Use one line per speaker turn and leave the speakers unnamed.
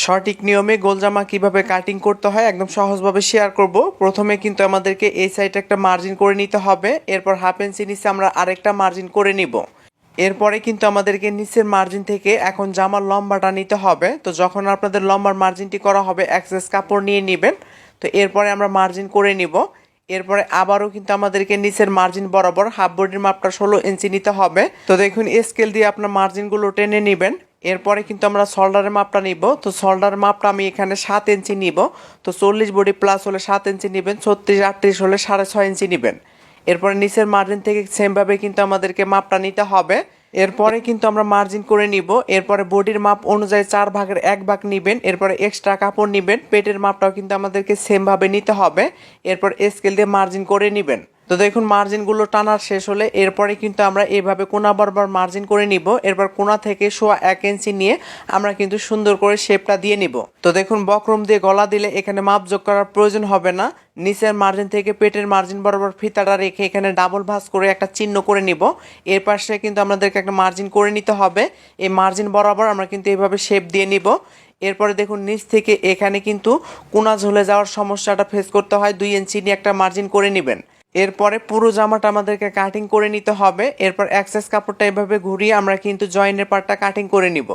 সঠিক নিয়মে গোল জামা কিভাবে কাটিং করতে হয় একদম সহজভাবে শেয়ার করব। প্রথমে কিন্তু আমাদেরকে এই সাইডে একটা মার্জিন করে নিতে হবে, এরপর হাফ ইঞ্চি নিচে আমরা আরেকটা মার্জিন করে নিব। এরপরে কিন্তু আমাদেরকে নিচের মার্জিন থেকে এখন জামার লম্বাটা নিতে হবে। তো যখন আপনাদের লম্বার মার্জিনটি করা হবে এক্সেস কাপড় নিয়ে নেবেন। তো এরপরে আমরা মার্জিন করে নিব। এরপরে আবারও কিন্তু আমাদেরকে নিচের মার্জিন বরাবর হাফ বডির মাপটা 16 ইঞ্চি নিতে হবে। তো দেখুন স্কেল দিয়ে আপনার মার্জিনগুলো টেনে নেবেন। এরপরে কিন্তু আমরা শোল্ডারের মাপটা নিব। তো শোল্ডারের মাপটা আমি এখানে 7 ইঞ্চি নিব। তো 40 বডি প্লাস হলে 7 ইঞ্চি নেবেন, 36 38 হলে 6.5 ইঞ্চি নেবেন। এরপরে নিচের মার্জিন থেকে সেমভাবে কিন্তু আমাদেরকে মাপটা নিতে হবে। এরপরে কিন্তু আমরা মার্জিন করে নিব। এরপরে বডির মাপ অনুযায়ী 4 ভাগের 1 ভাগ নেবেন। এরপরে এক্সট্রা কাপড় নেবেন, পেটের মাপটাও কিন্তু আমাদেরকে সেমভাবে নিতে হবে। এরপর স্কেল দিয়ে মার্জিন করে নেবেন। তো দেখুন মার্জিনগুলো টানার শেষ হলে এরপরে কিন্তু আমরা এইভাবে কোনা বরাবর মার্জিন করে নিব। এরপর কোনা থেকে 1.25 ইঞ্চি নিয়ে আমরা কিন্তু সুন্দর করে শেপটা দিয়ে নিব। তো দেখুন বক্রম দিয়ে গলা দিলে এখানে মাপ যোগ করার প্রয়োজন হবে না। নিচের মার্জিন থেকে পেটের মার্জিন বরাবর ফিতাটা রেখে এখানে ডাবল ভাঁজ করে একটা চিহ্ন করে নিব। এর পাশে কিন্তু আমাদেরকে একটা মার্জিন করে নিতে হবে। এই মার্জিন বরাবর আমরা কিন্তু এইভাবে শেপ দিয়ে নিব। এরপরে দেখুন নিচ থেকে এখানে কিন্তু কোনা ঝুলে যাওয়ার সমস্যাটা ফেস করতে হয়, 2 ইঞ্চি নিয়ে একটা মার্জিন করে নেবেন। এরপরে পুরো জামাটা আমাদেরকে কাটিং করে নিতে হবে। এরপর এক্সেস কাপড়টা এভাবে ঘুরিয়ে আমরা কিন্তু জয়েন্টের পার্টটা কাটিং করে নিব।